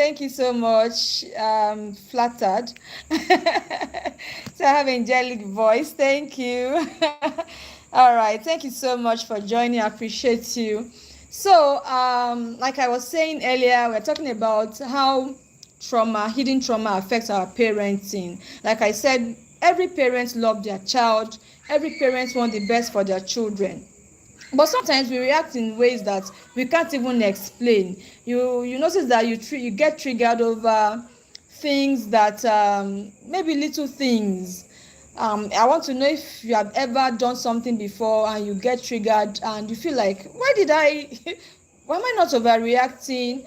Thank you so much. Flattered. So I have angelic voice. Thank you. All right. Thank you so much for joining. I appreciate you. So, like I was saying earlier, we're talking about how hidden trauma affects our parenting. Like I said, every parent loves their child. Every parent wants the best for their children, but sometimes we react in ways that we can't even explain. You notice that you get triggered over things that, maybe little things. I want to know if you have ever done something before and you get triggered and you feel like, why did I why am I not overreacting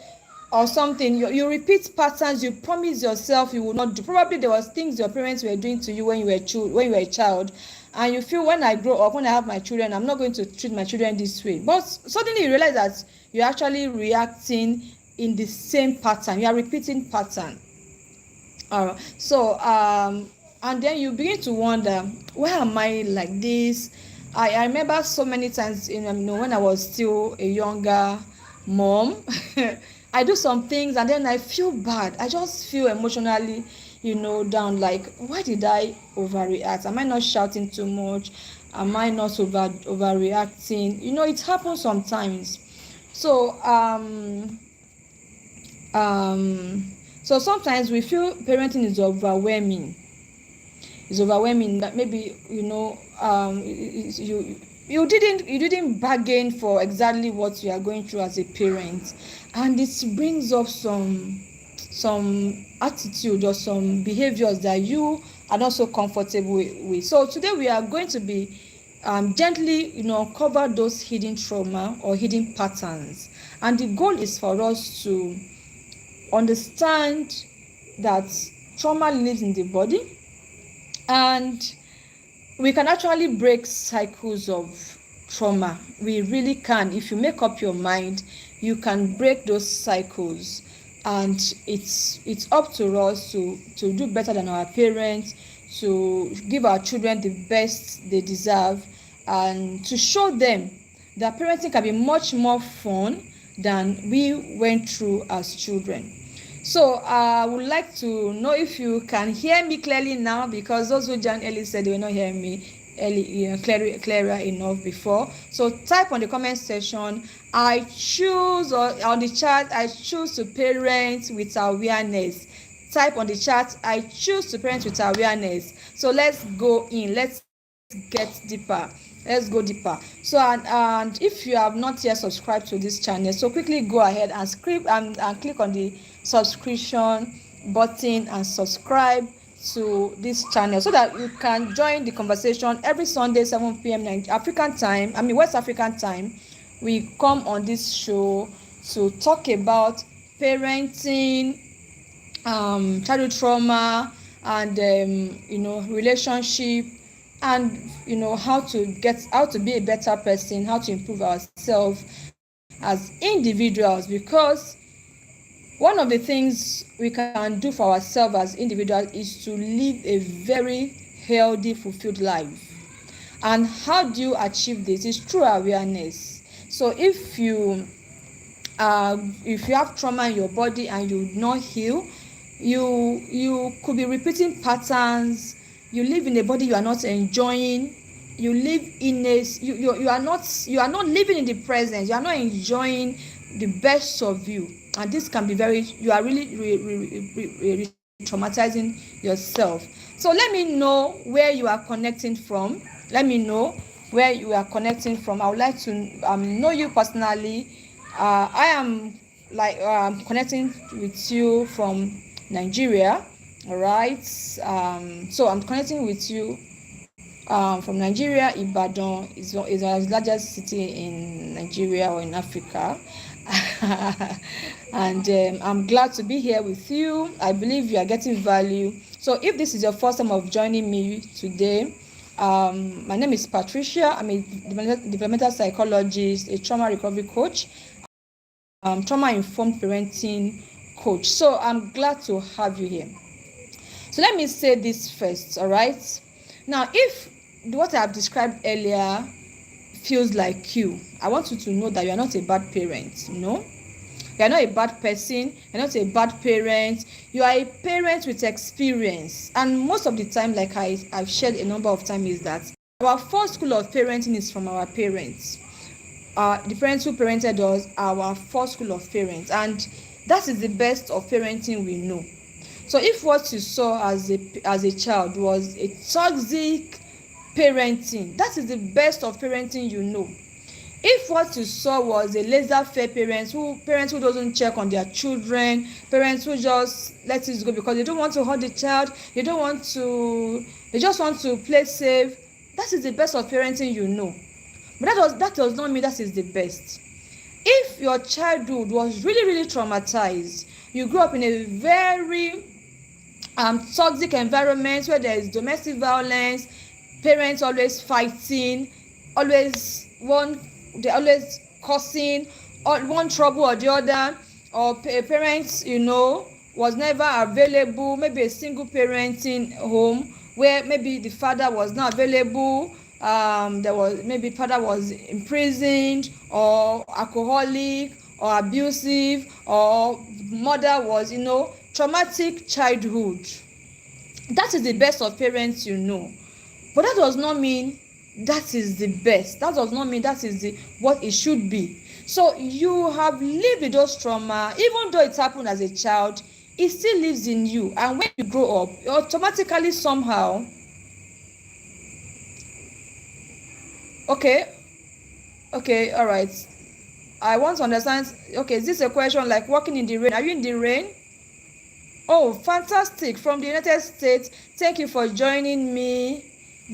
or something? You repeat patterns you promise yourself you will not do. Probably there was things your parents were doing to you when you were a child, and you feel, when I grow up, when I have my children, I'm not going to treat my children this way. But suddenly you realize that you're actually reacting in the same pattern. You are repeating pattern. And then you begin to wonder, why am I like this? I remember so many times when I was still a younger mom. I do some things and then I feel bad. I just feel emotionally, down. Like, why did I overreact? Am I not shouting too much? Am I not overreacting? It happens sometimes. So so sometimes we feel parenting is overwhelming. It's overwhelming, that maybe you didn't bargain for exactly what you are going through as a parent, and it brings up some attitude or some behaviors that you are not so comfortable with. So today we are going to be gently cover those hidden trauma or hidden patterns, and the goal is for us to understand that trauma lives in the body, and we can actually break cycles of trauma. We really can. If you make up your mind, you can break those cycles, and it's up to us to do better than our parents, to give our children the best they deserve, and to show them that parenting can be much more fun than we went through as children. So I would like to know if you can hear me clearly now, because those who joined early said they were not hearing me clearer enough before. So type on the comment section, I choose, or on the chat, I choose to parent with awareness. Type on the chat, I choose to parent with awareness. So let's go in, let's get deeper. Let's go deeper. So and if you have not yet subscribed to this channel, so quickly go ahead and click on the subscription button and subscribe to this channel, so that you can join the conversation every Sunday 7 p.m. African time, West African time. We come on this show to talk about parenting, childhood trauma, and relationship, and how to be a better person, how to improve ourselves as individuals, because one of the things we can do for ourselves as individuals is to live a very healthy, fulfilled life. And how do you achieve this? It's through awareness. So if you have trauma in your body and you not heal, you could be repeating patterns. You live in a body you are not enjoying. You live in you are not living in the present. You are not enjoying the best of you, and this can be you are really traumatizing yourself. So let me know where you are connecting from. I would like to know you personally. I am connecting with you from Nigeria. All right. So I'm connecting with you from Nigeria. Ibadan is the largest city in Nigeria or in Africa. And I'm glad to be here with you. I believe you are getting value. So if this is your first time of joining me today, my name is Patricia. I'm a developmental psychologist, a trauma recovery coach, trauma-informed parenting coach. So I'm glad to have you here. So let me say this first, all right? Now, if what I have described earlier feels like you, I want you to know that you are not a bad parent, You are not a bad person. You're not a bad parent. You are a parent with experience. And most of the time, like I've shared a number of times, is that our first school of parenting is from our parents. The parents who parented us are our first school of parents, and that is the best of parenting we know. So if what you saw as a child was a toxic parenting, that is the best of parenting you know. If what you saw was a laissez-faire parents who doesn't check on their children, parents who just let it go because they don't want to hurt the child, they just want to play safe, that is the best of parenting you know. But that does not mean that is the best. If your childhood was really, really traumatized, you grew up in a very toxic environment where there is domestic violence, parents always fighting, they're always cursing, or one trouble or the other, or parents was never available, maybe a single parenting home where maybe the father was not available, there was maybe father was imprisoned or alcoholic or abusive, or mother was traumatic childhood. That is the best of parents you know. But that does not mean that is the best. That does not mean that is what it should be. So you have lived with those trauma, even though it happened as a child, it still lives in you. And when you grow up, automatically somehow, okay, all right. I want to understand. Okay, is this a question like walking in the rain? Are you in the rain? Oh, fantastic. From the United States. Thank you for joining me.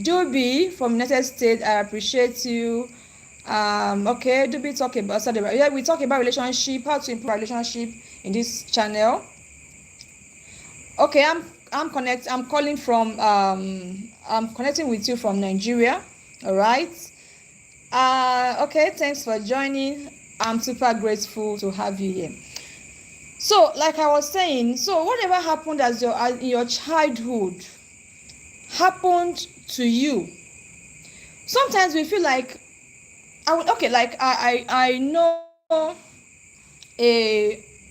Duby from United States, I appreciate you. Okay, Duby talk about we talk about relationship, how to improve our relationship in this channel. Okay, I'm calling from I'm connecting with you from Nigeria. All right. Okay, thanks for joining. I'm super grateful to have you here. So, like I was saying, so whatever happened in your childhood happened to you. Sometimes we feel like I know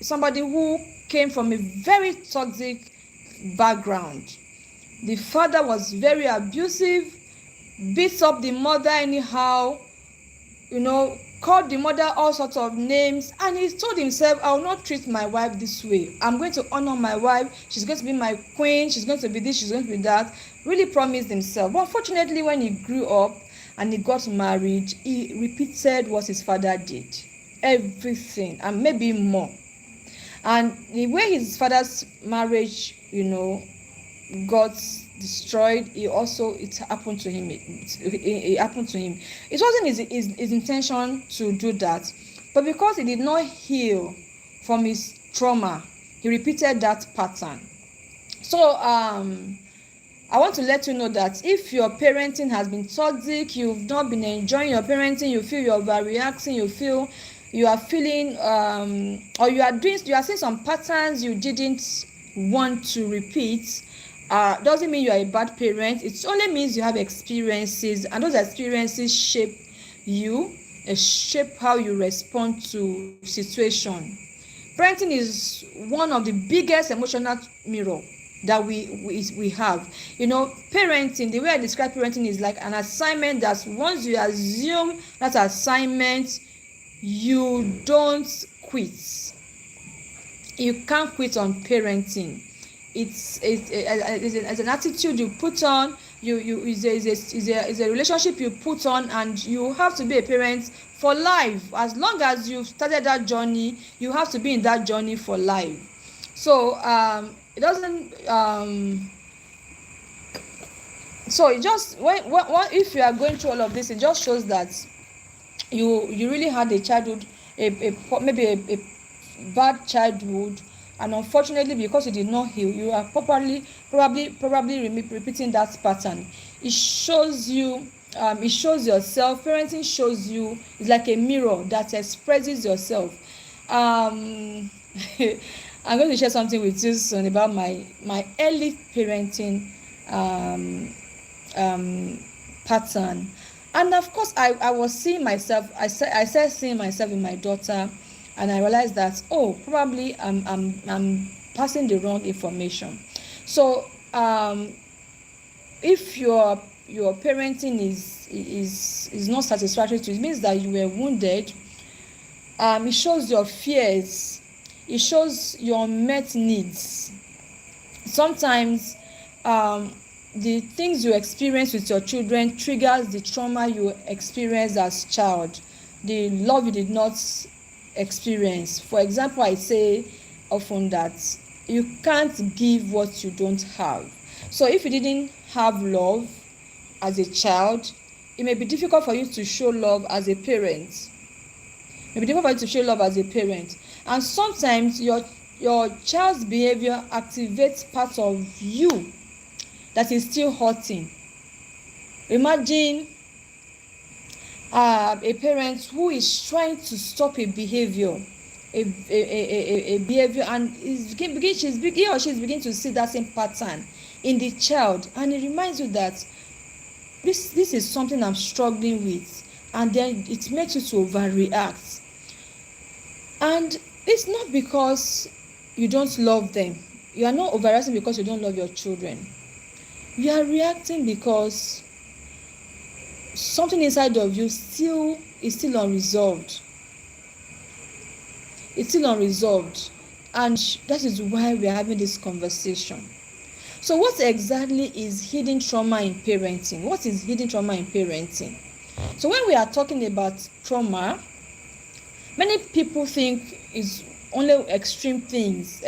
somebody who came from a very toxic background. The father was very abusive, beats up the mother anyhow, called the mother all sorts of names, and he told himself, I will not treat my wife this way. I'm going to honor my wife. She's going to be my queen. She's going to be this, she's going to be that. Really promised himself. But unfortunately, when he grew up and he got married, he repeated what his father did. Everything, and maybe more. And the way his father's marriage, got destroyed, it happened to him. It happened to him. It wasn't his intention to do that, but because he did not heal from his trauma, he repeated that pattern. So I want to let you know that if your parenting has been toxic, you've not been enjoying your parenting, you feel you're overreacting, you feel you are feeling or you are seeing some patterns you didn't want to repeat, doesn't mean you are a bad parent. It only means you have experiences, and those experiences shape you, shape how you respond to situation. Parenting is one of the biggest emotional mirror that we have. Parenting, the way I describe parenting is like an assignment that once you assume that assignment, you don't quit. You can't quit on parenting. It's an attitude you put on. It's a relationship you put on, and you have to be a parent for life. As long as you've started that journey, you have to be in that journey for life. So it doesn't so it just when if you are going through all of this, it just shows that you really had a childhood, maybe a bad childhood, and unfortunately, because you did not heal, you are probably repeating that pattern. It shows you, it shows yourself. Parenting shows you. It's like a mirror that expresses yourself. I'm going to share something with you soon about my early parenting pattern. And of course, I was seeing myself. I started seeing myself in my daughter and I realized that, oh, probably I'm passing the wrong information. So if your parenting is not satisfactory to you, it means that you were wounded. It shows your fears, it shows your unmet needs. Sometimes the things you experience with your children triggers the trauma you experienced as child, the love you did not experience. For example, I say often that you can't give what you don't have. So if you didn't have love as a child, it may be difficult for you to show love as a parent. It may be difficult for you to show love as a parent. And sometimes your child's behavior activates parts of you that is still hurting. Imagine a parent who is trying to stop a behavior, a behavior, and he or she is beginning to see that same pattern in the child, and it reminds you that this is something I'm struggling with, and then it makes you to overreact. And it's not because you don't love them. You are not overreacting because you don't love your children. You are reacting because something inside of you is still unresolved. It's still unresolved, and that is why we are having this conversation. So what exactly is hidden trauma in parenting? What is hidden trauma in parenting? So when we are talking about trauma, many people think it's only extreme things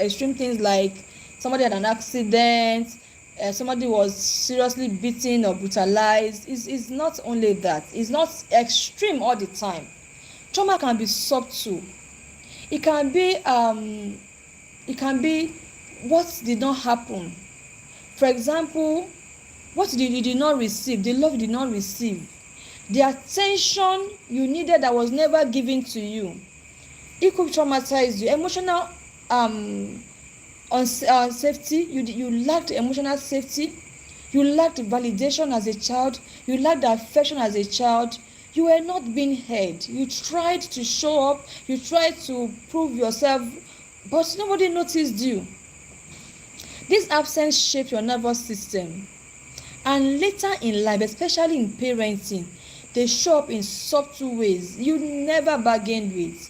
like somebody had an accident, somebody was seriously beaten or brutalized. It's not only that. It's not extreme all the time. Trauma can be subtle. It can be what did not happen. For example, what you did not receive, the love you did not receive, the attention you needed that was never given to you. It could traumatize you. Emotional safety, you lacked emotional safety, you lacked validation as a child, you lacked affection as a child, you were not being heard. You tried to show up, you tried to prove yourself, but nobody noticed you. This absence shaped your nervous system, and later in life, especially in parenting, they show up in subtle ways you never bargained with.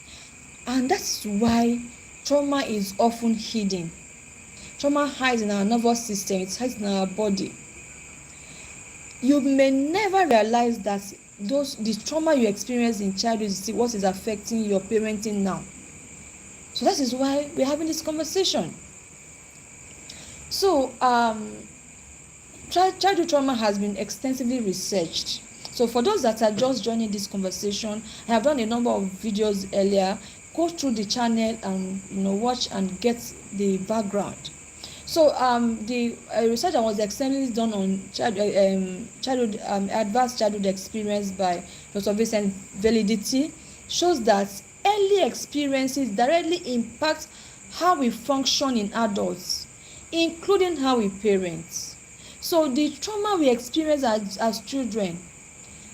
And that's why trauma is often hidden. Trauma hides in our nervous system, it hides in our body. You may never realize that the trauma you experienced in childhood is what is affecting your parenting now. So that is why we're having this conversation. So childhood trauma has been extensively researched. So for those that are just joining this conversation, I have done a number of videos earlier. Go through the channel and watch and get the background. So the research that was extensively done on childhood advanced childhood experience by Dr. Vincent Validity shows that early experiences directly impact how we function in adults, including how we parent. So the trauma we experience as children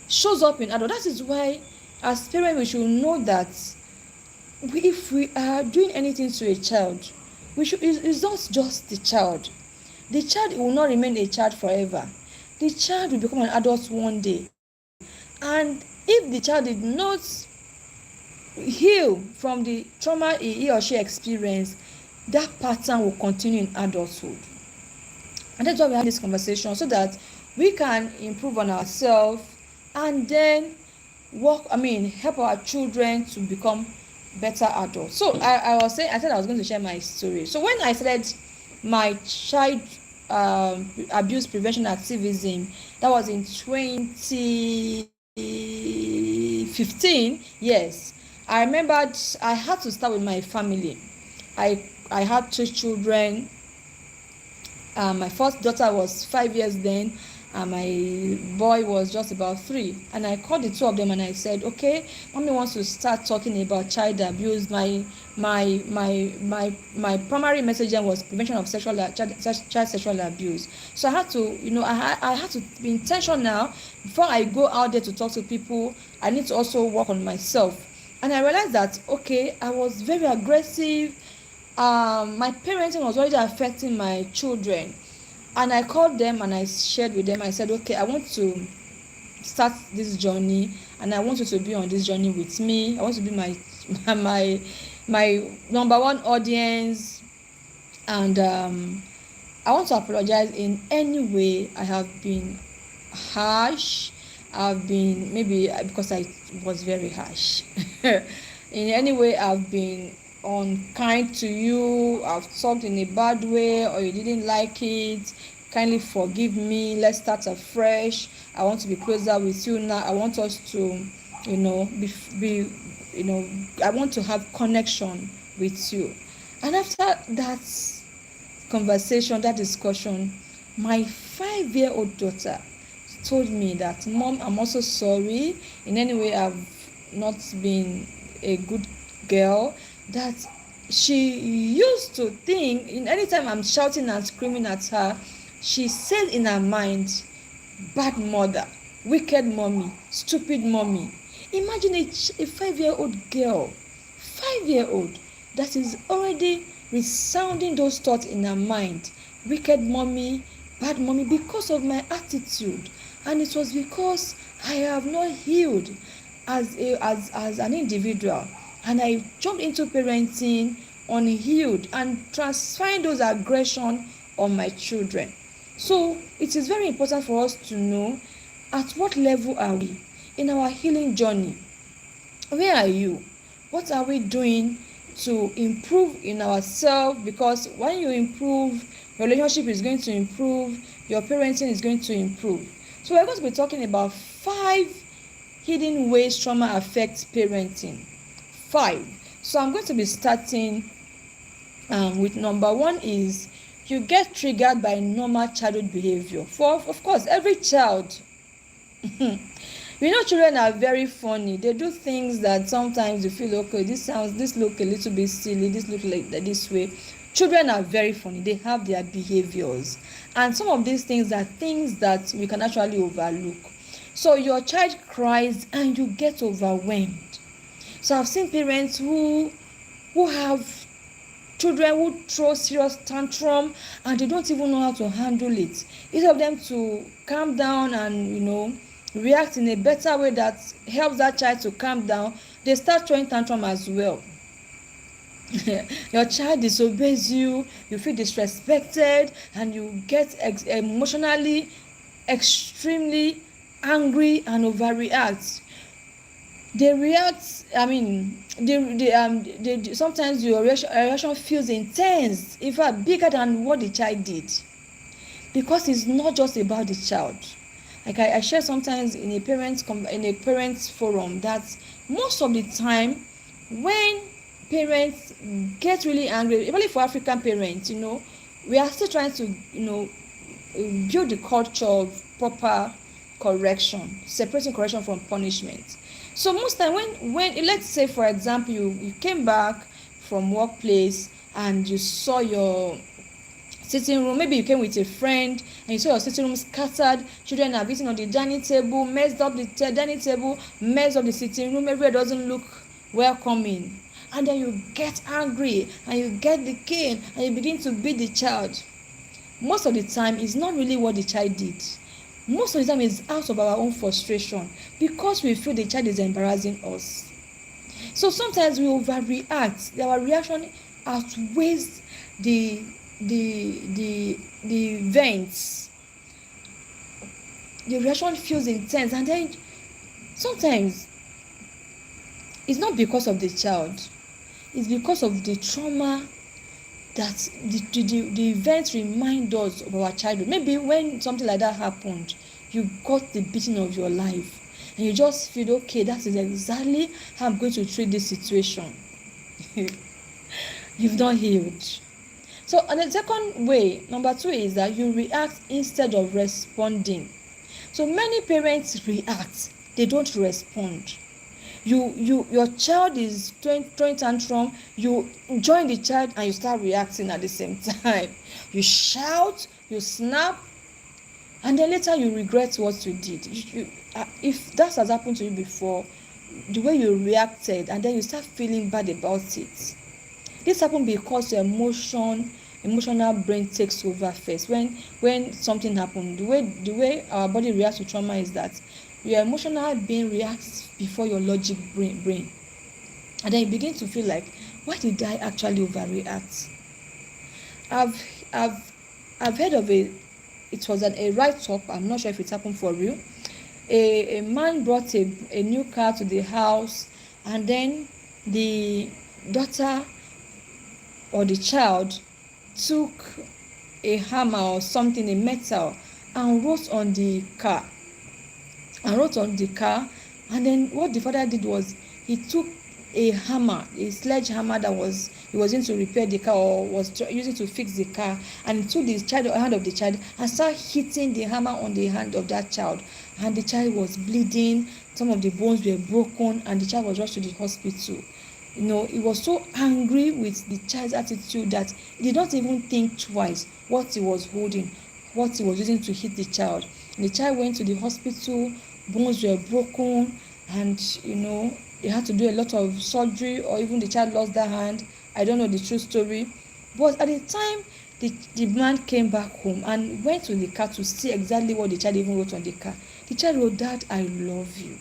shows up in adults. That is why as parents we should know that if we are doing anything to a child, it's not just the child. The child will not remain a child forever. The child will become an adult one day. And if the child did not heal from the trauma he or she experienced, that pattern will continue in adulthood. And that's why we have this conversation, so that we can improve on ourselves and then help our children to become better adults. So I said I was going to share my story. So when I started my child abuse prevention activism, that was in 2015. Yes, I remembered I had to start with my family. I had 2 children. My first daughter was 5 years then, and my boy was just about 3. And I called the 2 of them and I said, okay, mommy wants to start talking about child abuse. My primary message then was prevention of child sexual abuse. So I had to, I had to be intentional. Before I go out there to talk to people, I need to also work on myself. And I realized that, okay, I was very aggressive. My parenting was already affecting my children. And I called them and I shared with them. I said, okay, I want to start this journey, and I want you to be on this journey with me. I want to be my my number one audience. And I want to apologize in any way I have been harsh. I've been, maybe because I was very harsh. In any way I've been unkind to you, I've talked in a bad way, or you didn't like it, kindly forgive me. Let's start afresh. I want to be closer with you now. I want us to, be I want to have connection with you. And after that conversation, that discussion, my 5-year-old daughter told me that, Mom, I'm also sorry. In any way I've not been a good girl. That she used to think, in any time I'm shouting and screaming at her, she said in her mind, bad mother, wicked mommy, stupid mommy. Imagine a 5-year-old girl, 5-year-old, that is already resounding those thoughts in her mind. Wicked mommy, bad mommy, because of my attitude. And it was because I have not healed as an individual. And I jumped into parenting unhealed and transferring those aggression on my children. So it is very important for us to know, at what level are we in our healing journey? Where are you? What are we doing to improve in ourselves? Because when you improve, your relationship is going to improve, your parenting is going to improve. So we're going to be talking about 5 hidden ways trauma affects parenting. 5. So I'm going to be starting with number 1 is, you get triggered by normal childhood behavior. For, of course, every child, children are very funny. They do things that sometimes you feel, okay, this look a little bit silly, this look like this way. Children are very funny. They have their behaviors, and some of these things are things that we can actually overlook. So your child cries and you get overwhelmed. So I've seen parents who have children who throw serious tantrum and they don't even know how to handle it. Instead of them to calm down and react in a better way that helps that child to calm down, they start throwing tantrum as well. Your child disobeys you, you feel disrespected, and you get emotionally extremely angry and overreact. They react, sometimes your reaction feels intense, in fact bigger than what the child did, because it's not just about the child. Like I share sometimes in a parents forum that most of the time when parents get really angry, especially for African parents, we are still trying to build the culture of proper correction, separating correction from punishment. So most time when let's say, for example, you came back from workplace and you saw your sitting room, maybe you came with a friend and you saw your sitting room scattered, children are beating on the dining table, messed up the dining table, messed up the sitting room, everywhere doesn't look welcoming, and then you get angry and you get the cane and you begin to beat the child. Most of the time it's not really what the child did. Most of the time it's out of our own frustration, because we feel the child is embarrassing us. So sometimes we overreact. Our reaction outweighs the events. The reaction feels intense, and then sometimes it's not because of the child, it's because of the trauma that the events remind us of our childhood. Maybe when something like that happened, you got the beating of your life and you just feel, okay, that is exactly how I'm going to treat this situation. You've not healed. So, and the second way, number 2, is that you react instead of responding. So many parents react, they don't respond. Your child is throwing tantrum, you join the child and you start reacting at the same time. You shout, you snap, and then later you regret what you did. If that has happened to you before, you reacted, and then you start feeling bad about it. This happen because your emotional brain takes over first. When something happen, the way our body reacts to trauma is that your emotional brain reacts before your logic brain, and then you begin to feel like, why did I actually overreact? I've I've I've heard of it was a write-up. I'm not sure if it happened for real. A man brought a new car to the house, and then the daughter or the child took a hammer or something, a metal, and wrote on the car. And then what the father did was, he took a hammer, a sledgehammer that he was using to repair the car, or was using to fix the car, and he took the hand of the child and started hitting the hammer on the hand of that child, and the child was bleeding. Some of the bones were broken, and the child was rushed to the hospital. He was so angry with the child's attitude that he did not even think twice what he was holding, what he was using to hit the child. And the child went to the hospital, bones were broken, and they had to do a lot of surgery, or even the child lost that hand. I don't know the true story. But at the time the man came back home and went to the car to see exactly what the child even wrote on the car. The child wrote, "Dad, I love you."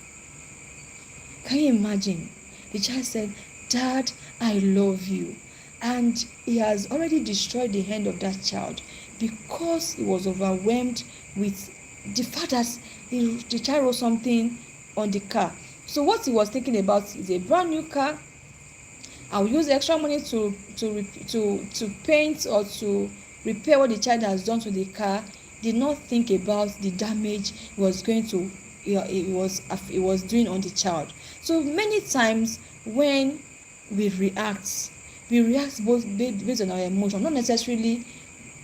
Can you imagine? The child said, "Dad, I love you." And he has already destroyed the hand of that child because he was overwhelmed with the fact that the child wrote something on the car. So what he was thinking about is a brand new car. I'll use extra money to paint or to repair what the child has done to the car. Did not think about the damage he was doing on the child. So many times when we react both based on our emotion, not necessarily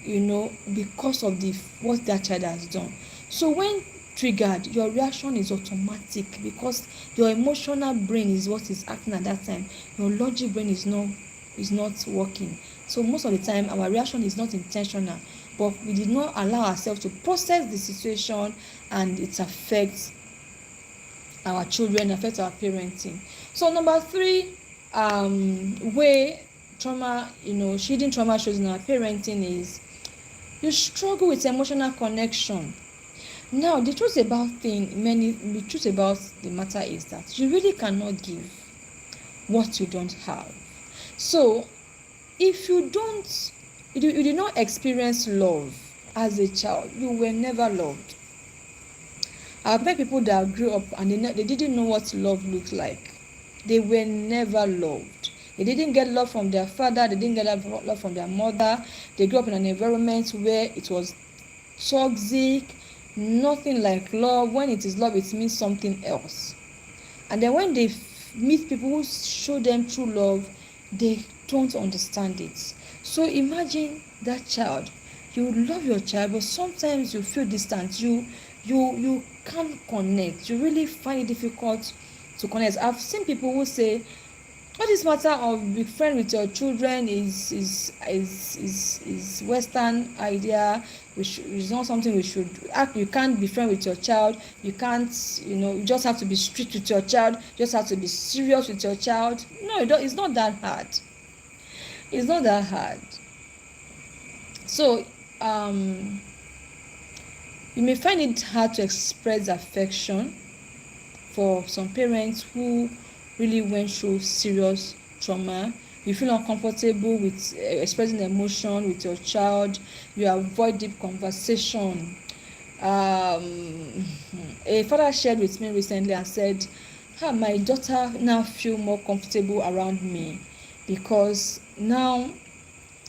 because of what that child has done. So when triggered, your reaction is automatic because your emotional brain is what is acting at that time. Your logic brain is not working. So most of the time our reaction is not intentional, but we did not allow ourselves to process the situation, and it affects our children, affects our parenting. So number 3 way trauma, hidden trauma shows in our parenting is you struggle with emotional connection. Now the truth about the matter is that you really cannot give what you don't have. So if you did not experience love as a child, you were never loved. I've met people that grew up and they didn't know what love looked like. They were never loved. They didn't get love from their father. They didn't get love from their mother. They grew up in an environment where it was toxic, nothing like love. When it is love, it means something else. And then when they meet people who show them true love, they don't understand it. So imagine that child. You love your child, but sometimes you feel distant. You can't connect. You really find it difficult to connect. I've seen people who say, all this matter of being friend with your children is Western idea. It's not something we should act. You can't be friend with your child. You can't, you just have to be strict with your child. You just have to be serious with your child. No, it's not that hard. It's not that hard. So you may find it hard to express affection for some parents who really went through serious trauma. You feel uncomfortable with expressing emotion with your child. You avoid deep conversation. A father shared with me recently and said, my daughter now feel more comfortable around me because now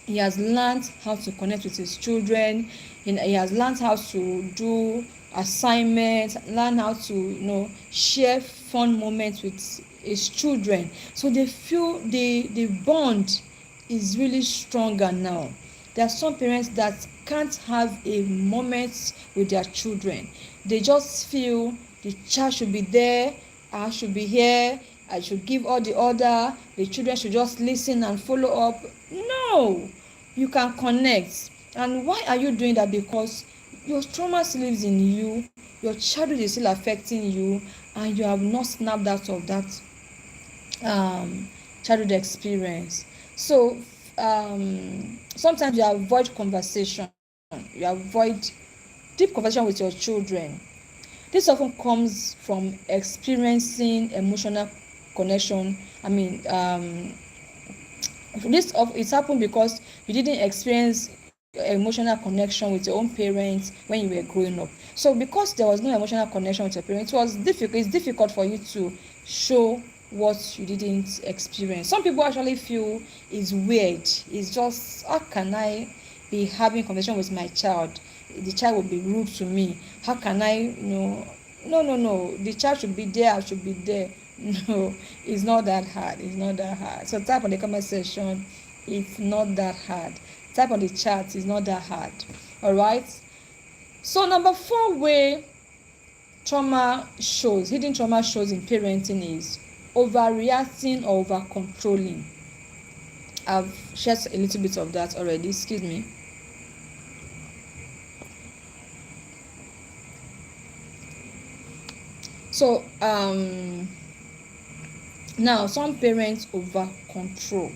he has learned how to connect with his children. He has learned how to do assignments, learn how to share fun moments with his children. So they feel the bond is really stronger now. There are some parents that can't have a moment with their children. They just feel the child should be there, I should be here, I should give all the order, the children should just listen and follow up. No, you can connect. And why are you doing that? Because your trauma still lives in you, your childhood is still affecting you, and you have not snapped out of that childhood experience. So sometimes you avoid conversation, you avoid deep conversation with your children. This often comes from experiencing emotional connection. It's happened because you didn't experience emotional connection with your own parents when you were growing up. So because there was no emotional connection with your parents, it's difficult for you to show what you didn't experience. Some people actually feel it's weird. It's just, how can I be having conversation with my child? The child will be rude to me. How can I, no, the child should be there, I should be there. No, it's not that hard. So type on the comment section, it's not that hard. Type on the chat, it's not that hard. All right. So number 4 way hidden trauma shows in parenting is overreacting or over controlling. I've shared a little bit of that already. Excuse me. So now some parents over control.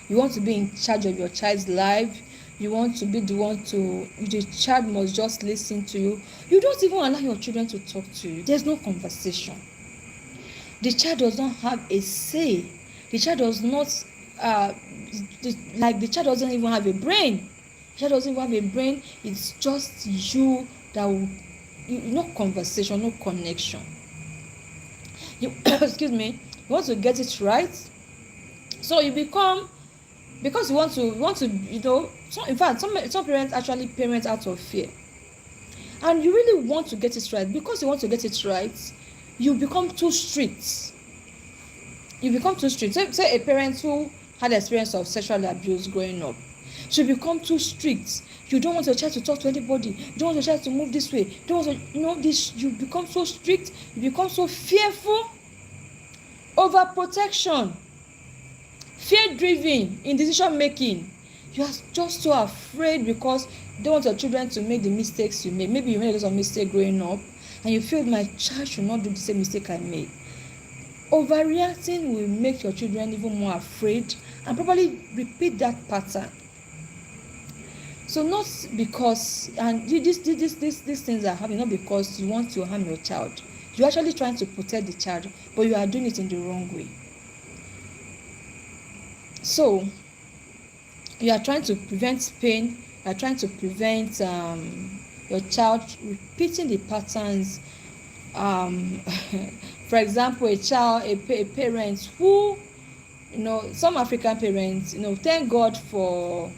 You want to be in charge of your child's life. You want to be the one the child must just listen to you. You don't even allow your children to talk to you. There's no conversation. The child does not have a say. The child does not the child doesn't even have a brain. The child doesn't even have a brain. It's just you that will, no conversation, no connection. Excuse me, you want to get it right, so you become, because you want to so in fact some parents actually parent out of fear, and you really want to get it right. Because you want to get it right, you become too strict. Say a parent who had experience of sexual abuse growing up, she become too strict. You don't want your child to talk to anybody. You don't want your child to move this way. You don't want to, this. You become so strict. You become so fearful. Overprotection. Fear-driven in decision making. You are just so afraid because you don't want your children to make the mistakes you made. Maybe you made a lot of mistakes growing up, and you feel my child should not do the same mistake I made. Overreacting will make your children even more afraid and probably repeat that pattern. So not because, and these things are happening not because you want to harm your child. You're actually trying to protect the child, but you are doing it in the wrong way. So you are trying to prevent pain. You are trying to prevent your child repeating the patterns. For example, a parent who, some African parents, thank God for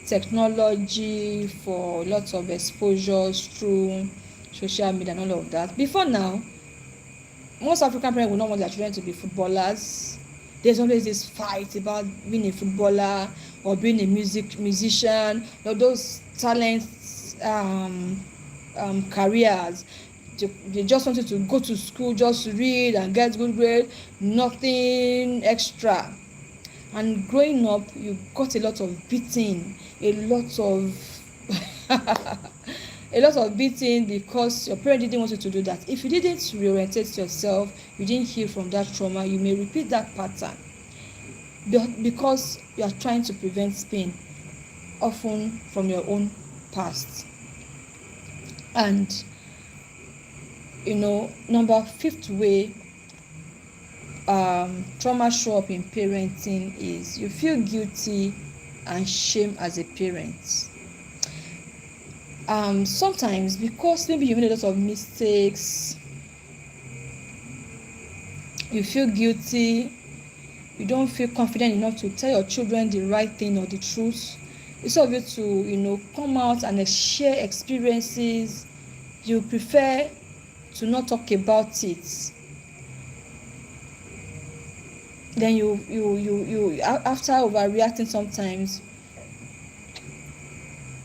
technology, for lots of exposures through social media and all of that. Before now, most African parents would not want their children to be footballers. There's always this fight about being a footballer or being a musician, or those talents careers. They just wanted to go to school, just read and get good grades, nothing extra. And growing up, you got a lot of beating, a lot of beating because your parent didn't want you to do that. If you didn't reorientate yourself, you didn't heal from that trauma, you may repeat that pattern because you are trying to prevent pain, often from your own past. And number 5th way trauma show up in parenting is you feel guilty and shame as a parent. Sometimes because maybe you made a lot of mistakes, you feel guilty, you don't feel confident enough to tell your children the right thing or the truth. Instead of you to come out and share experiences, you prefer to not talk about it. Then you after overreacting, sometimes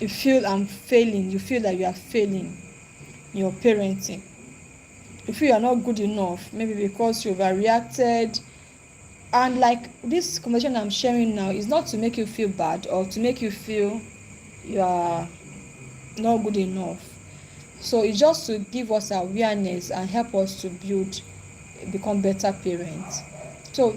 you feel I'm failing. You feel that you are failing in your parenting. You feel you are not good enough, maybe because you overreacted. And like this conversation I'm sharing now is not to make you feel bad or to make you feel you are not good enough. So it's just to give us awareness and help us to become better parents. So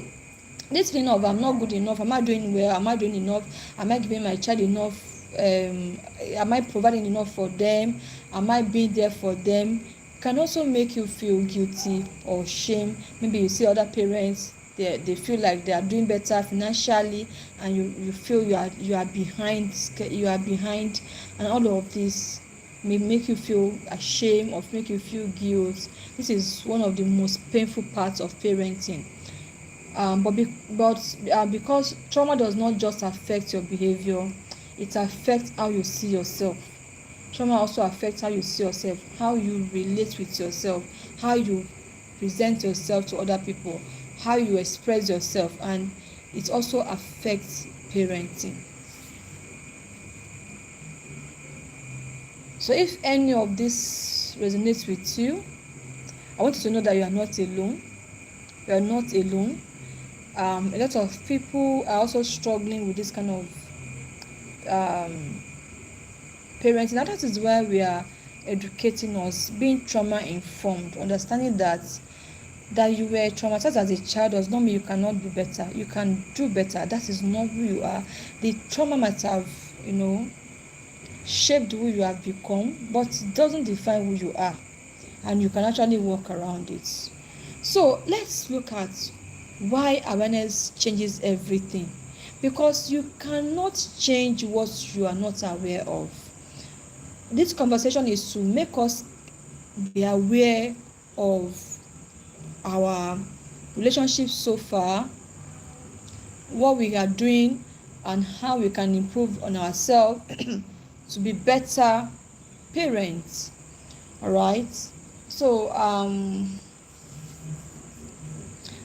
this feeling of I'm not good enough, am I doing well, am I doing enough, am I giving my child enough, am I providing enough for them, am I being there for them, can also make you feel guilty or shame. Maybe you see other parents, they feel like they are doing better financially, and you feel you are behind, and all of this may make you feel ashamed or make you feel guilt. This is one of the most painful parts of parenting. Because trauma does not just affect your behavior, it affects how you see yourself. Trauma also affects how you see yourself, how you relate with yourself, how you present yourself to other people, how you express yourself, and it also affects parenting. So if any of this resonates with you, I want you to know that you are not alone. You are not alone. A lot of people are also struggling with this kind of parenting, and that is why we are educating us, being trauma informed, understanding that you were traumatized as a child does not mean you cannot do better. You can do better. That is not who you are. The trauma might have, shaped who you have become, but it doesn't define who you are, and you can actually work around it. So let's look at why awareness changes everything, because you cannot change what you are not aware of. This conversation is to make us be aware of our relationships so far, what we are doing, and how we can improve on ourselves to be better parents. All right. So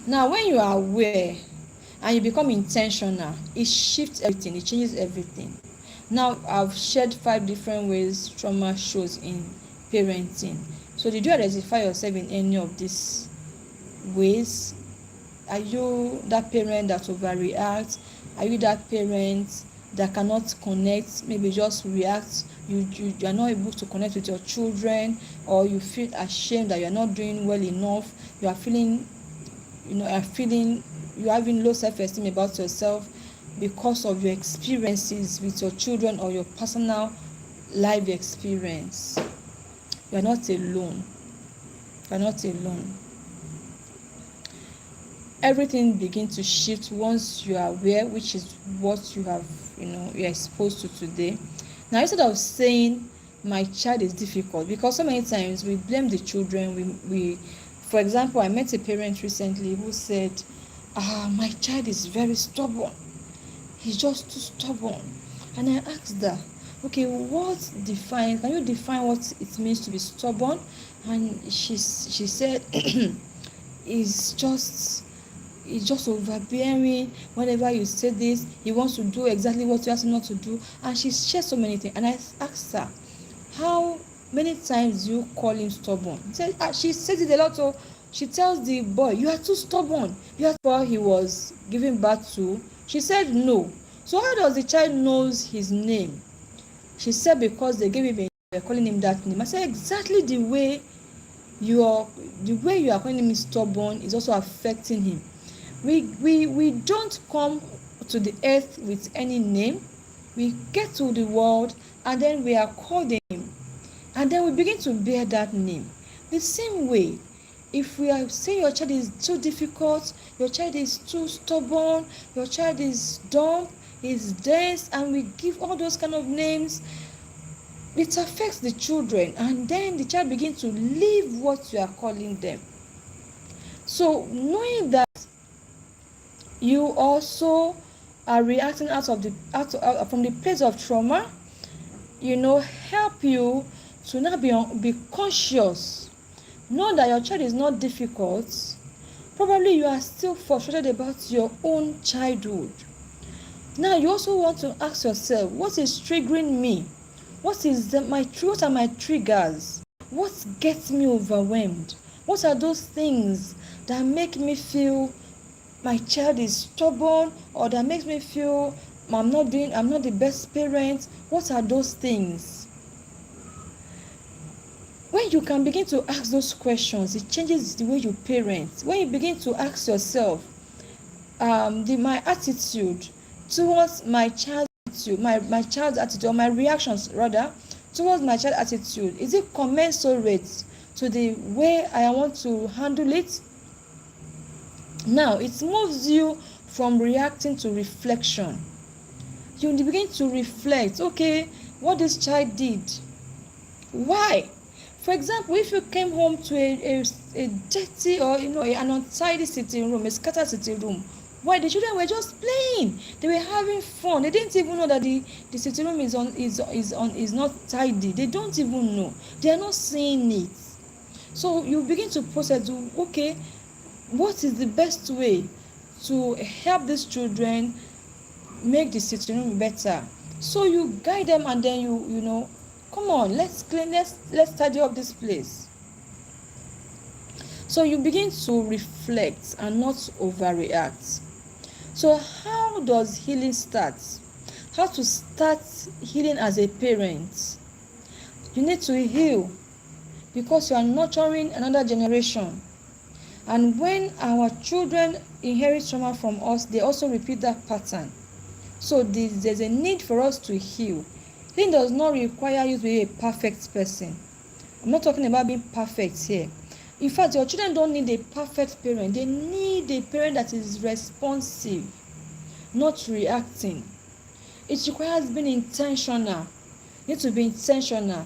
now when you are aware and you become intentional, it shifts everything, it changes everything. Now I've shared 5 different ways trauma shows in parenting. So did you identify yourself in any of these ways? Are you that parent that overreacts? Are you that parent that cannot connect, maybe just react? You are not able to connect with your children, or you feel ashamed that you are not doing well enough, you are feeling you're having low self-esteem about yourself because of your experiences with your children or your personal life experience. You are not alone. You are not alone. Everything begins to shift once you are aware, which is what you have, you're exposed to today. Now, instead of saying my child is difficult, because so many times we blame the children. We for example, I met a parent recently who said, my child is very stubborn. He's just too stubborn. And I asked her, okay, can you define what it means to be stubborn? And she said, he's just overbearing. Whenever you say this, he wants to do exactly what you ask him not to do. And she shared so many things. And I asked her, how many times do you call him stubborn? She says it a lot. So she tells the boy, you are too stubborn. You are before he was giving birth to. She said no. So how does the child knows his name? She said because they gave him a name, they're calling him that name. I said exactly the way you are calling him stubborn is also affecting him. We don't come to the earth with any name. We get to the world and then we are called a name, and then we begin to bear that name. The same way, if we are saying your child is too difficult, your child is too stubborn, your child is dumb, is dense, and we give all those kind of names, it affects the children, and then the child begins to live what you are calling them. So knowing that you also are reacting from the place of trauma, help you to now be conscious. Know that your child is not difficult. Probably you are still frustrated about your own childhood. Now you also want to ask yourself, what is triggering me? What are my triggers? What gets me overwhelmed? What are those things that make me feel my child is stubborn, or that makes me feel I'm not the best parent? What are those things? When you can begin to ask those questions, it changes the way you parent. When you begin to ask yourself, my attitude towards my child's attitude, my child's attitude, or my reactions rather towards my child's attitude, is it commensurate to the way I want to handle it? Now it moves you from reacting to reflection. You begin to reflect, okay, what this child did, why? For example, if you came home to a dirty or an untidy sitting room, a scattered sitting room, why? The children were just playing, they were having fun, they didn't even know that the sitting room is not tidy. They don't even know, they are not seeing it. So you begin to process, okay, what is the best way to help these children make the sitting room better? So you guide them, and then you come on, let's clean, let's tidy up this place. So you begin to reflect and not overreact. So how does healing start? How to start healing as a parent? You need to heal because you are nurturing another generation. And when our children inherit trauma from us, they also repeat that pattern. So there's a need for us to heal. Healing does not require you to be a perfect person. I'm not talking about being perfect here. In fact, your children don't need a perfect parent. They need a parent that is responsive, not reacting. It requires being intentional. You need to be intentional.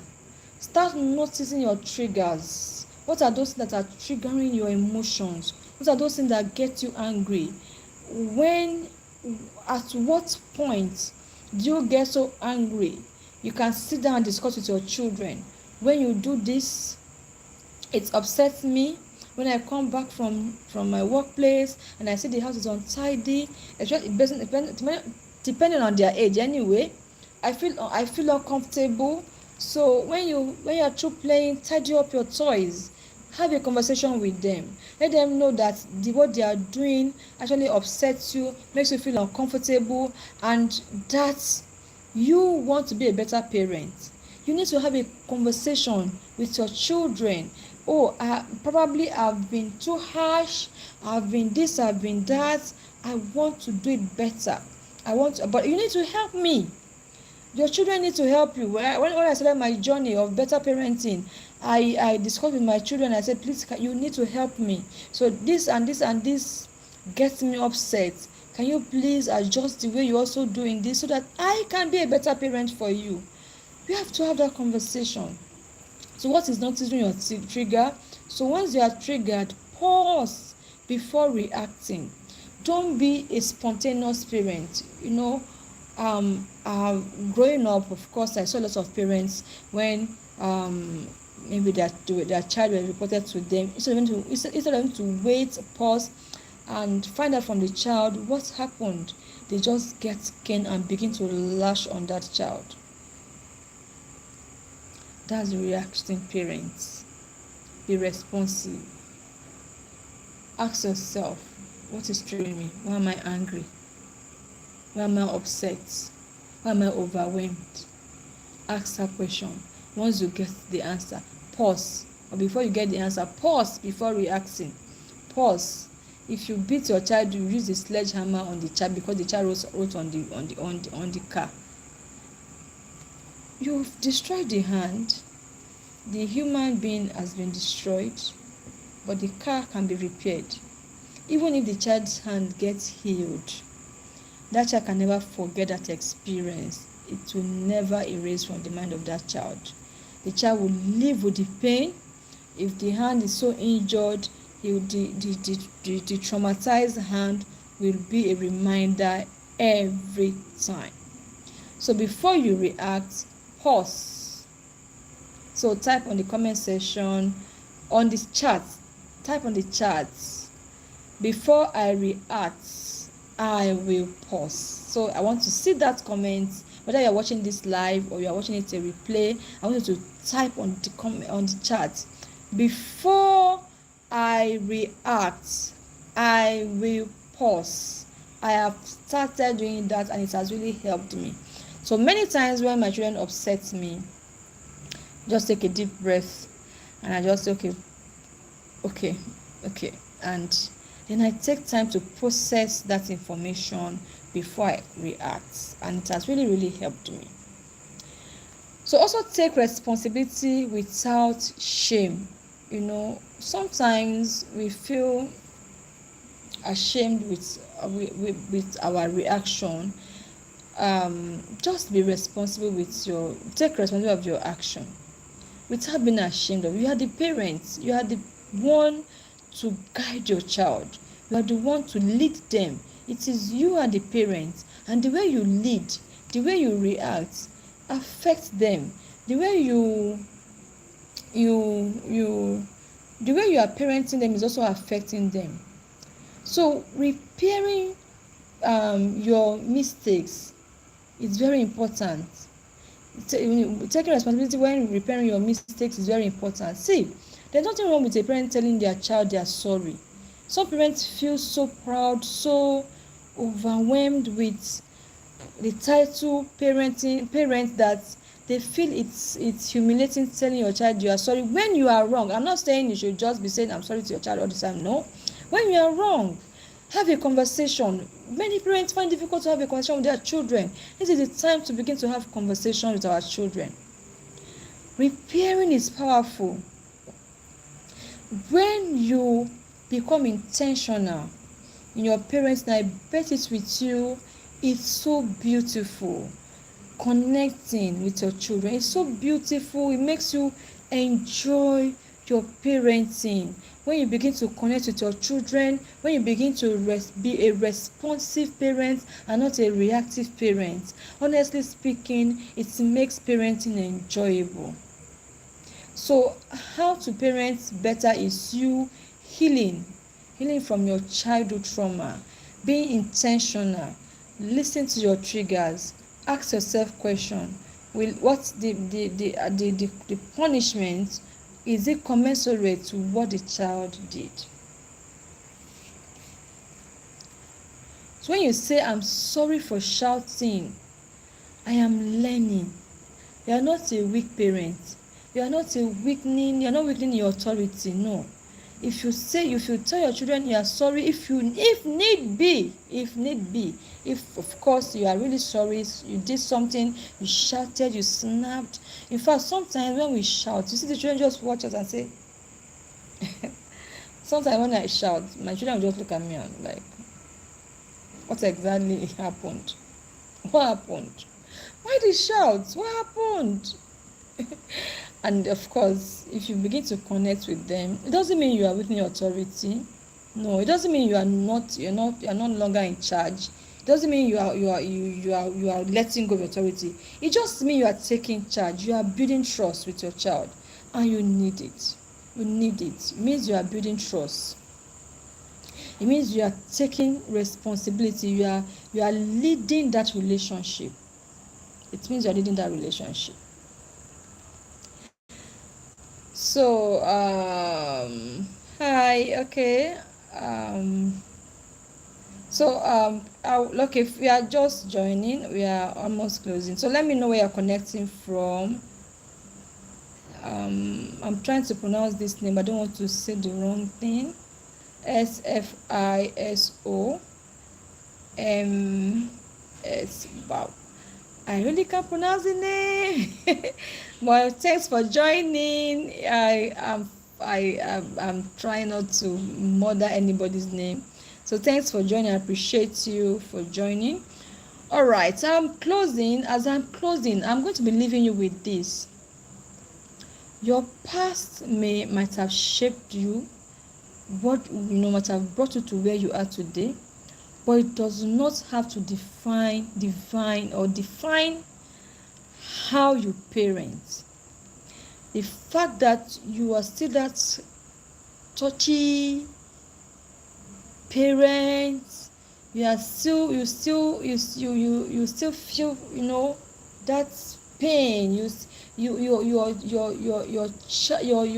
Start noticing your triggers. What are those that are triggering your emotions? What are those things that get you angry? At what point do you get so angry? You can sit down and discuss with your children. When you do this, it upsets me. When I come back from my workplace and I see the house is untidy, depending on their age anyway, I feel uncomfortable. So when you're through playing, tidy up your toys. Have a conversation with them. Let them know that what they are doing actually upsets you, makes you feel uncomfortable, and that you want to be a better parent. You need to have a conversation with your children. Probably I've been too harsh, I've been this, I've been that, I want to do it better. But you need to help me. Your children need to help you. When I started my journey of better parenting, I discussed with my children. I said, please, you need to help me. So this and this and this gets me upset. Can you please adjust the way you're also doing this so that I can be a better parent for you? You have to have that conversation. So what is noticing your trigger? So once you are triggered, pause before reacting. Don't be a spontaneous parent. Growing up, of course, I saw lots of parents when maybe their child was reported to them, instead of them to wait, pause, and find out from the child what happened, they just get scared and begin to lash on that child. That's reacting parents. Be responsive. Ask yourself, what is triggering me? Why am I angry? Why am I upset? Why am I overwhelmed? Ask that question. Once you get the answer, pause. Or before you get the answer, pause before reacting. Pause. If you beat your child, you use the sledgehammer on the child because the child wrote on the car. You've destroyed the hand. The human being has been destroyed, but the car can be repaired. Even if the child's hand gets healed, that child can never forget that experience. It will never erase from the mind of that child. The child will live with the pain. If the hand is so injured, the traumatized hand will be a reminder every time. So before you react, pause. So type on the comment section, on this chat, type on the chat, before I react, I will pause. So I want to see that comment. Whether you're watching this live or you're watching it a replay, I want you to type on the comment on the chat. Before I react, I will pause. I have started doing that and it has really helped me. So many times when my children upset me, just take a deep breath And I just say, okay, and then I take time to process that information before I react, and it has really, really helped me. So also take responsibility without shame. Sometimes we feel ashamed with our reaction. Just be responsible take responsibility of your action without being ashamed of it. You are the parent, you are the one to guide your child, you are the one to lead them. It is you are the parent, and the way you lead, the way you react affects them. The way you the way you are parenting them is also affecting them. So repairing your mistakes is very important. Taking responsibility when repairing your mistakes is very important. See, there's nothing wrong with a parent telling their child they are sorry. Some parents feel so proud, so overwhelmed with the title parent that they feel it's humiliating telling your child you are sorry when you are wrong. I'm not saying you should just be saying I'm sorry to your child all the time. No. When you are wrong, have a conversation. Many parents find it difficult to have a conversation with their children. This is the time to begin to have conversation with our children. Repairing is powerful. When you become intentional in your parents, and I bet it with you, it's so beautiful. Connecting with your children, it's so beautiful. It makes you enjoy your parenting. When you begin to connect with your children, when you begin to be a responsive parent and not a reactive parent, honestly speaking, it makes parenting enjoyable. So how to parent better is you healing from your childhood trauma, being intentional, listen to your triggers, ask yourself question, what's the punishment, is it commensurate to what the child did? So when you say I'm sorry for shouting, I am learning. You are not a weak parent. You are not weakening your authority. No. If you tell your children you are sorry, if need be, if of course you are really sorry, you did something, you shouted, you snapped. In fact, sometimes when we shout, you see the children just watch us and say, sometimes when I shout, my children will just look at me and like, what exactly happened? What happened? Why did you shout? What happened? And of course, if you begin to connect with them, it doesn't mean you are weakening your authority. No, it doesn't mean you are no longer in charge. It doesn't mean you are letting go of authority. It just means you are taking charge. You are building trust with your child, and you need it. It means you are building trust. It means you are taking responsibility. You are leading that relationship. It means you are leading that relationship. So hi, okay. If we are just joining, we are almost closing. So let me know where you're connecting from. I'm trying to pronounce this name. I don't want to say the wrong thing. SFISOMS. Wow. I really can't pronounce the name. Well, thanks for joining. I'm trying not to murder anybody's name. So thanks for joining. I appreciate you for joining. All right, I'm closing. As I'm closing, I'm going to be leaving you with this. Your past might have shaped you, might have brought you to where you are today, but it does not have to define how you parent. The fact that you are still that touchy parent, you still feel that pain. Your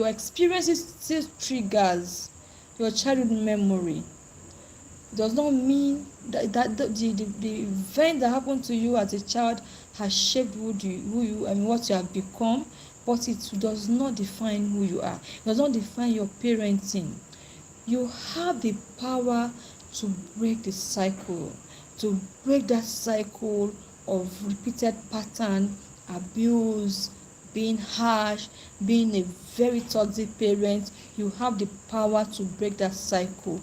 experiences still triggers your childhood memory. It does not mean that the event that happened to you as a child has shaped what you have become, but it does not define who you are. It does not define your parenting. You have the power to break the cycle, to break that cycle of repeated pattern, abuse, being harsh, being a very toxic parent. You have the power to break that cycle,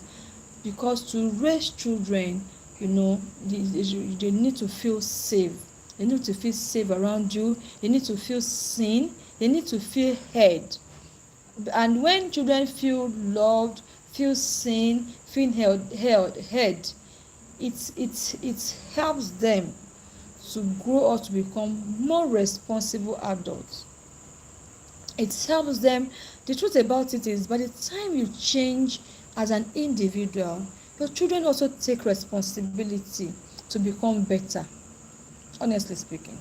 because to raise children, they need to feel safe. They need to feel safe around you. They need to feel seen. They need to feel heard. And when children feel loved, feel seen, feel heard, it helps them to grow up to become more responsible adults. It helps them. The truth about it is, by the time you change as an individual, your children also take responsibility to become better. Honestly speaking,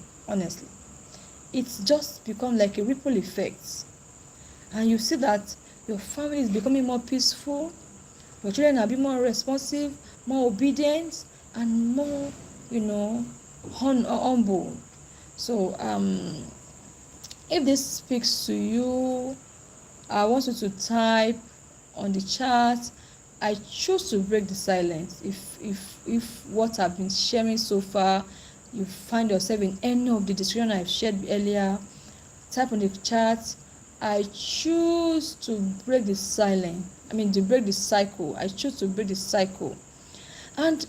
it's just become like a ripple effect, and you see that your family is becoming more peaceful. Your children are being more responsive, more obedient, and more, humble. So if this speaks to you, I want you to type on the chat, I choose to break the silence. If what I've been sharing so far, you find yourself in any of the description I've shared earlier, type on the chat, I choose to break the silence. To break the cycle. I choose to break the cycle. And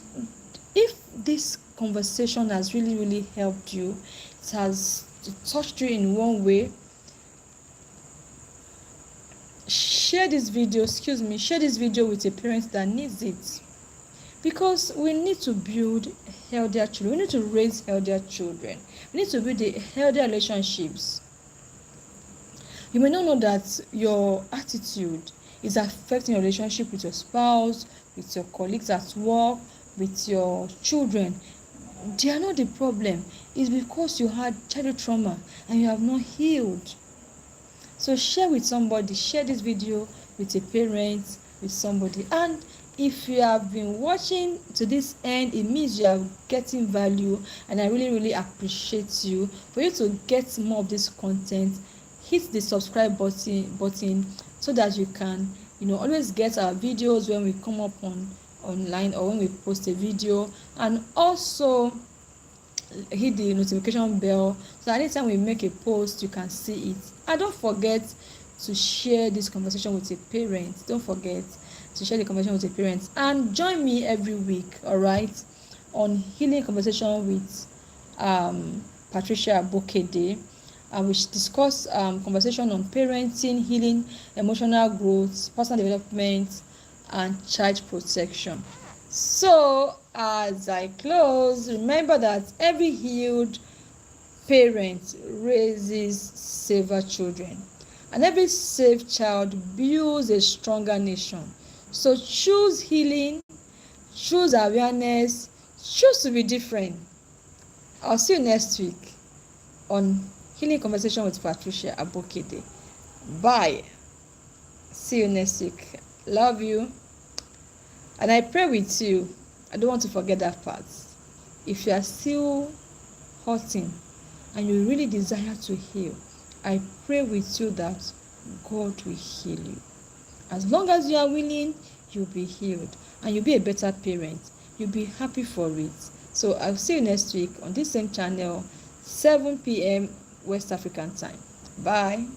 if this conversation has really, really helped you, it has touched you in one way, share this video with a parent that needs it, because we need to build healthier children. We need to raise healthier children. We need to build healthier relationships. You may not know that your attitude is affecting your relationship with your spouse, with your colleagues at work, with your children. They are not the problem. It's because you had childhood trauma and you have not healed. So share with somebody. Share this video with a parent, with somebody. And if you have been watching to this end, it means you are getting value, and I really, really appreciate you. For you to get more of this content, hit the subscribe button so that you can always get our videos when we come up online, or when we post a video. And also hit the notification bell so anytime we make a post, you can see it. And don't forget to share this conversation with a parent. Don't forget to share the conversation with a parent, and join me every week, all right, on Healing Conversation with Patricia Abokede. And we discuss conversation on parenting, healing, emotional growth, personal development, and child protection. So as I close, remember that every healed parent raises safer children, and every safe child builds a stronger nation. So choose healing, choose awareness, choose to be different. I'll see you next week on Healing Conversation with Patricia Abokede. Bye. See you next week. Love you. And I pray with you. I don't want to forget that part. If you are still hurting and you really desire to heal, I pray with you that God will heal you. As long as you are willing, you'll be healed, and you'll be a better parent. You'll be happy for it. So I'll see you next week on this same channel, 7 p.m. West African time. Bye.